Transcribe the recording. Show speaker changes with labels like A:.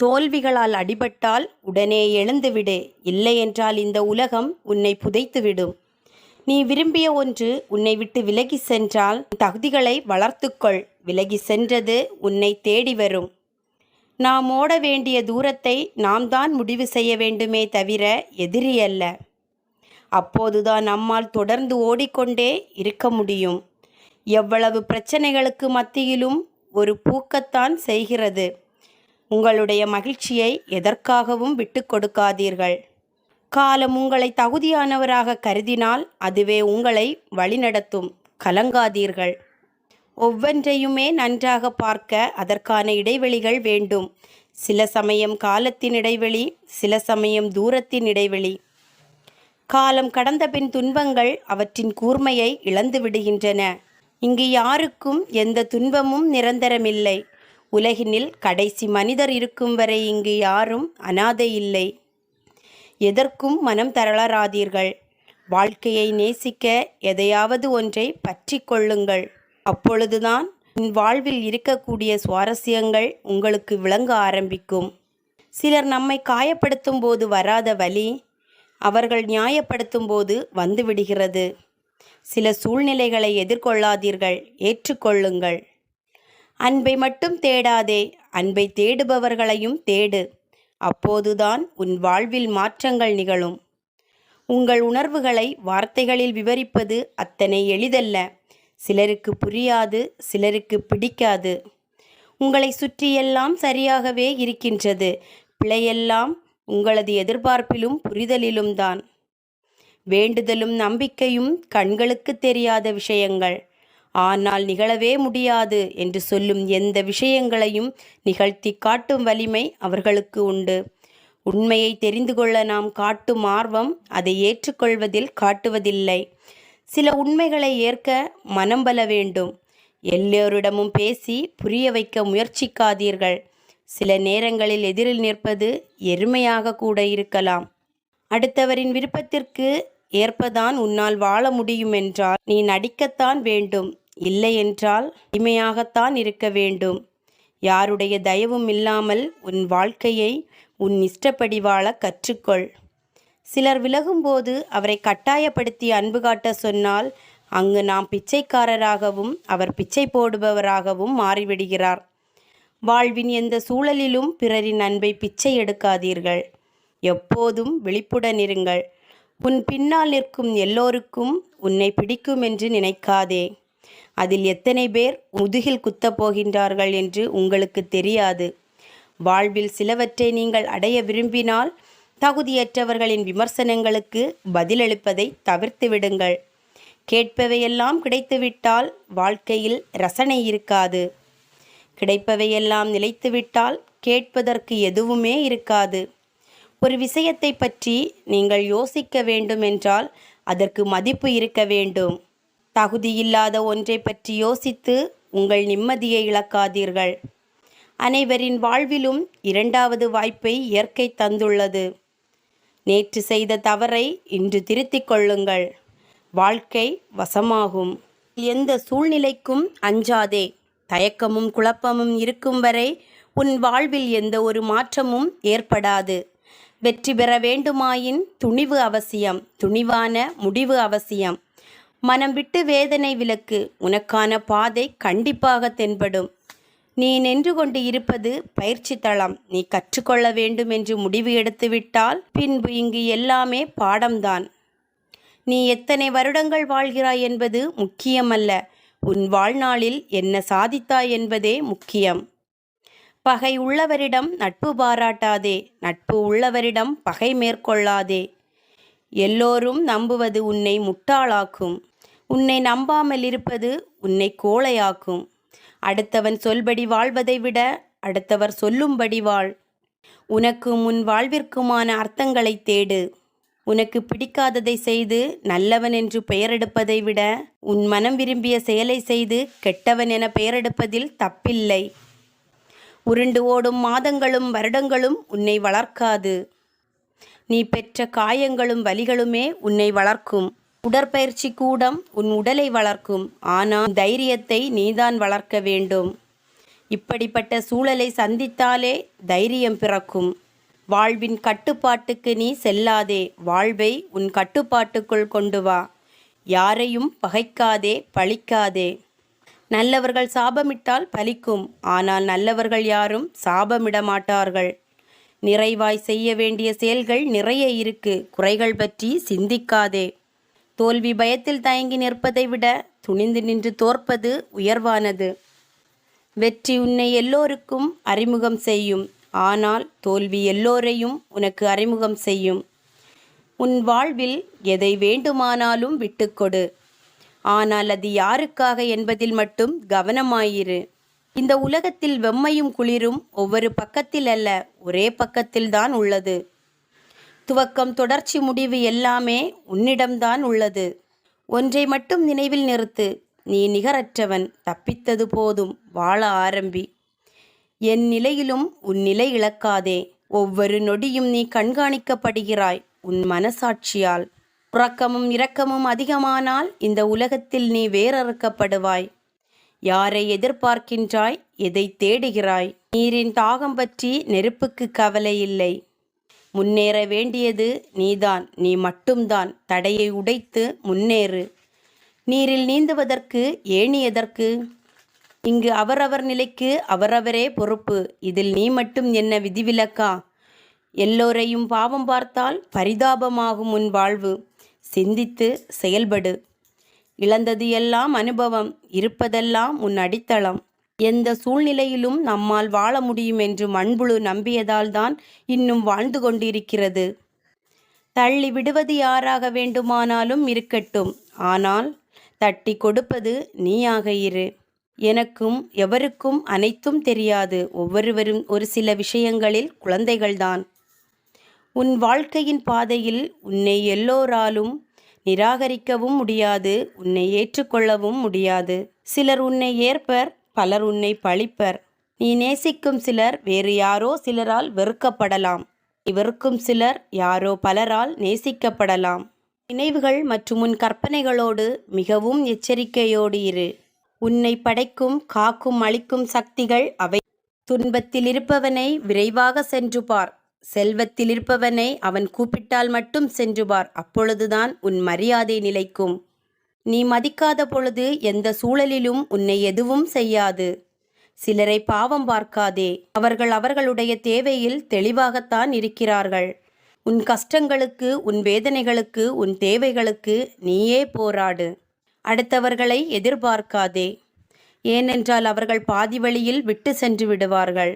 A: தோல்விகளால் அடிபட்டால் உடனே எழுந்துவிடு, இல்லையென்றால் இந்த உலகம் உன்னை புதைத்துவிடும். நீ விரும்பிய ஒன்று உன்னை விட்டு விலகி சென்றால் தகுதிகளை வளர்த்துக்கொள். விலகி சென்றது உன்னை தேடி வரும். நாம் ஓட வேண்டிய தூரத்தை நாம் தான் முடிவு செய்ய வேண்டுமே தவிர எதிரி அல்ல. அப்போதுதான் நம்மால் தொடர்ந்து ஓடிக்கொண்டே இருக்க முடியும். எவ்வளவு பிரச்சனைகளுக்கு மத்தியிலும் ஒரு பூக்கத்தான் செய்கிறது. உங்களுடைய மகிழ்ச்சியை எதற்காகவும் விட்டு கொடுக்காதீர்கள். காலம் உங்களை தகுதியானவராக கருதினால் அதுவே உங்களை வழிநடத்தும். கலங்காதீர்கள். ஒவ்வொன்றையுமே நன்றாக பார்க்க அதற்கான இடைவெளிகள் வேண்டும். சில சமயம் காலத்தின் இடைவெளி, சில சமயம் தூரத்தின் இடைவெளி. காலம் கடந்த பின் துன்பங்கள் அவற்றின் கூர்மையை இழந்து விடுகின்றன. இங்கு யாருக்கும் எந்த துன்பமும் நிரந்தரமில்லை. உலகினில் கடைசி மனிதர் இருக்கும் வரை இங்கு யாரும் அனாதை இல்லை. எதற்கும் மனம் தளராதீர்கள். வாழ்க்கையை நேசிக்க எதையாவது ஒன்றை பற்றி கொள்ளுங்கள். அப்பொழுதுதான் வாழ்வில் இருக்கக்கூடிய சுவாரஸ்யங்கள் உங்களுக்கு விளங்க ஆரம்பிக்கும். சிலர் நம்மை காயப்படுத்தும் போது வராத வலி அவர்கள் நியாயப்படுத்தும் போது வந்துவிடுகிறது. சில சூழ்நிலைகளை எதிர்கொள்ளாதீர்கள், ஏற்றுக்கொள்ளுங்கள். அன்பை மட்டும் தேடாதே, அன்பை தேடுபவர்களையும் தேடு. அப்போதுதான் உன் வாழ்வில் மாற்றங்கள் நிகழும். உங்கள் உணர்வுகளை வார்த்தைகளில் விவரிப்பது அத்தனை எளிதல்ல. சிலருக்கு புரியாது, சிலருக்கு பிடிக்காது. உங்களை சுற்றியெல்லாம் சரியாகவே இருக்கின்றது. பிழையெல்லாம் உங்களது எதிர்பார்ப்பிலும் புரிதலிலும் தான். வேண்டுதலும் நம்பிக்கையும் கண்களுக்கு தெரியாத விஷயங்கள். ஆனால் நிகழவே முடியாது என்று சொல்லும் எந்த விஷயங்களையும் நிகழ்த்தி காட்டும் வலிமை அவர்களுக்கு உண்டு. உண்மையை தெரிந்து கொள்ள நாம் காட்டும் ஆர்வம் அதை ஏற்றுக்கொள்வதில் காட்டுவதில்லை. சில உண்மைகளை ஏற்க மனம் பல வேண்டும். எல்லோரிடமும் பேசி புரிய வைக்க முயற்சிக்காதீர்கள். சில நேரங்களில் எதிரில் நிற்பது எருமையாக கூட இருக்கலாம். அடுத்தவரின் விருப்பத்திற்கு ஏற்பதான் உன்னால் வாழ முடியும் என்றால் நீ நடிக்கத்தான் வேண்டும். இல்லை என்றால் இமையாகத்தான் இருக்க வேண்டும். யாருடைய தயவும் இல்லாமல் உன் வாழ்க்கையை உன் இஷ்டப்படி வாழ கற்றுக்கொள். சிலர் விலகும்போது அவரை கட்டாயப்படுத்தி அன்பு காட்ட சொன்னால் அங்கு நாம் பிச்சைக்காரராகவும் அவர் பிச்சை போடுபவராகவும் மாறிவிடுகிறார். வாழ்வின் எந்த சூழலிலும் பிறரின் அன்பை பிச்சை எடுக்காதீர்கள். எப்போதும் விழிப்புடன் இருங்கள். உன் பின்னால் நிற்கும் எல்லோருக்கும் உன்னை பிடிக்கும் என்று நினைக்காதே. அதில் எத்தனை பேர் முதுகில் குத்தப் போகின்றார்கள் என்று உங்களுக்கு தெரியாது. வாழ்வில் சிலவற்றை நீங்கள் அடைய விரும்பினால் தகுதியற்றவர்களின் விமர்சனங்களுக்கு பதிலளிப்பதை தவிர்த்து விடுங்கள். கேட்பவையெல்லாம் கிடைத்துவிட்டால் வாழ்க்கையில் ரசனை இருக்காது. கிடைப்பவையெல்லாம் நிலைத்துவிட்டால் கேட்பதற்கு எதுவுமே இருக்காது. ஒரு விஷயத்தை பற்றி நீங்கள் யோசிக்க வேண்டும் என்றால் அதற்கு மதிப்பு இருக்க வேண்டும். தகுதியில்லாத ஒன்றை பற்றி யோசித்து உங்கள் நிம்மதியை இழக்காதீர்கள். அனைவரின் வாழ்விலும் இரண்டாவது வாய்ப்பை இயற்கை தந்துள்ளது. நேற்று செய்த தவறை இன்று திருத்திக் கொள்ளுங்கள். வாழ்க்கை வசமாகும். எந்த சூழ்நிலைக்கும் அஞ்சாதே. தயக்கமும் குழப்பமும் இருக்கும் வரை உன் வாழ்வில் எந்த ஒரு மாற்றமும் ஏற்படாது. வெற்றி பெற வேண்டுமாயின் துணிவு அவசியம். துணிவான முடிவு அவசியம். மனம் விட்டு வேதனை விலக்கு. உனக்கான பாதை கண்டிப்பாக தென்படும். நீ நின்று கொண்டு இருப்பது பயிற்சி தளம். நீ கற்றுக்கொள்ள வேண்டும் என்று முடிவு எடுத்துவிட்டால் பின்பு இங்கு எல்லாமே பாடம்தான். நீ எத்தனை வருடங்கள் வாழ்கிறாய் என்பது முக்கியமல்ல. உன் வாழ்நாளில் என்ன சாதித்தாய் என்பதே முக்கியம். பகை உள்ளவரிடம் நட்பு பாராட்டாதே. நட்பு உள்ளவரிடம் பகை மேற்கொள்ளாதே. எல்லோரும் நம்புவது உன்னை முட்டாளாக்கும். உன்னை நம்பாமல் இருப்பது உன்னை கோழையாக்கும். அடுத்தவன் சொல்படி வாழ்வதை விட அடுத்தவர் சொல்லும்படி வாழ். உனக்கும் உன் வாழ்விற்குமான அர்த்தங்களை தேடு. உனக்கு பிடிக்காததை செய்து நல்லவன் என்று பெயரெடுப்பதை விட உன் மனம் விரும்பிய செயலை செய்து கெட்டவன் என பெயரெடுப்பதில் தப்பில்லை. உருண்டு ஓடும் மாதங்களும் வருடங்களும் உன்னை வளர்க்காது. நீ பெற்ற காயங்களும் வலிகளுமே உன்னை வளர்க்கும். உடற்பயிற்சி கூடம் உன் உடலை வளர்க்கும். ஆனால் தைரியத்தை நீதான் வளர்க்க வேண்டும். இப்படிப்பட்ட சூழலை சந்தித்தாலே தைரியம் பிறக்கும். வாழ்வின் கட்டுப்பாட்டுக்கு நீ செல்லாதே, வாழ்வை உன் கட்டுப்பாட்டுக்குள் கொண்டு வா. யாரையும் பகைக்காதே, பழிக்காதே. நல்லவர்கள் சாபமிட்டால் பலிக்கும், ஆனால் நல்லவர்கள் யாரும் சாபமிட மாட்டார்கள். நிறைவாய் செய்ய வேண்டிய செயல்கள் நிறைய இருக்கு, குறைகள் பற்றி சிந்திக்காதே. தோல்வி பயத்தில் தயங்கி நிற்பதை விட துணிந்து நின்று தோற்பது உயர்வானது. வெற்றி உன்னை எல்லோருக்கும் அறிமுகம் செய்யும், ஆனால் தோல்வி எல்லோரையும் உனக்கு அறிமுகம் செய்யும். உன் வாழ்வில் எதை வேண்டுமானாலும் விட்டுக்கொடு, ஆனால் அது யாருக்காக என்பதில் மட்டும் கவனமாயிரு. இந்த உலகத்தில் வெம்மையும் குளிரும் ஒவ்வொரு பக்கத்தில் அல்ல, ஒரே பக்கத்தில்தான் உள்ளது. துவக்கம், தொடர்ச்சி, முடிவு எல்லாமே உன்னிடம்தான் உள்ளது. ஒன்றை மட்டும் நினைவில் நிறுத்து, நீ நிகரற்றவன். தப்பித்தது போதும், வாழ ஆரம்பி. என் நிலையிலும் உன் நிலை இழக்காதே. ஒவ்வொரு நொடியும் நீ கண்காணிக்கப்படுகிறாய் உன் மனசாட்சியால். உறக்கமும் இரக்கமும் அதிகமானால் இந்த உலகத்தில் நீ வேறறுக்கப்படுவாய். யாரை எதிர்பார்க்கின்றாய்? எதை தேடுகிறாய்? நீரின் தாகம் பற்றி நெருப்புக்கு கவலை இல்லை. முன்னேற வேண்டியது நீதான், நீ மட்டும்தான். தடையை உடைத்து முன்னேறு. நீரில் நீந்துவதற்கு ஏணி எதற்கு? இங்கு அவரவர் நிலைக்கு அவரவரே பொறுப்பு. இதில் நீ மட்டும் என்ன விதிவிலக்கா? எல்லோரையும் பாவம் பார்த்தால் பரிதாபமாகும் உன் வாழ்வு. சிந்தித்து செயல்படு. இழந்தது எல்லாம் அனுபவம், இருப்பதெல்லாம் உன் அடித்தளம். எந்த சூழ்நிலையிலும் நம்மால் வாழ முடியும் என்று மண்புழு நம்பியதால் தான் இன்னும் வாழ்ந்து கொண்டிருக்கிறது. தள்ளி விடுவது யாராக வேண்டுமானாலும் இருக்கட்டும், ஆனால் தட்டி கொடுப்பது நீயாக இரு. எனக்கும் எவருக்கும் அனைத்தும் தெரியாது. ஒவ்வொருவரும் ஒரு சில விஷயங்களில் குழந்தைகள்தான். உன் வாழ்க்கையின் பாதையில் உன்னை எல்லோராலும் நிராகரிக்கவும் முடியாது, உன்னை ஏற்றுக்கொள்ளவும் முடியாது. சிலர் உன்னை ஏற்பர், பலர் உன்னை பழிப்பர். நீ நேசிக்கும் சிலர் வேறு யாரோ சிலரால் வெறுக்கப்படலாம். நீ வெறுக்கும் சிலர் யாரோ பலரால் நேசிக்கப்படலாம். நினைவுகள் மற்றும் உன் கற்பனைகளோடு மிகவும் எச்சரிக்கையோடு இரு. உன்னை படைக்கும், காக்கும், அழிக்கும் சக்திகள் அவை. துன்பத்தில் இருப்பவனை விரைவாக சென்று பார். செல்வத்தில் இருப்பவனை அவன் கூப்பிட்டால் மட்டும் சென்று பார். அப்பொழுதுதான் உன் மரியாதை நிலைக்கும். நீ மதிக்காத பொழுது எந்த சூழலிலும் உன்னை எதுவும் செய்யாது. சிலரை பாவம் பார்க்காதே. அவர்கள் அவர்களுடைய தேவையில் தெளிவாகத்தான் இருக்கிறார்கள். உன் கஷ்டங்களுக்கு, உன் வேதனைகளுக்கு, உன் தேவைகளுக்கு நீயே போராடு. அடுத்தவர்களை எதிர்பார்க்காதே. ஏனென்றால் அவர்கள் பாதி வழியில் விட்டு சென்று விடுவார்கள்.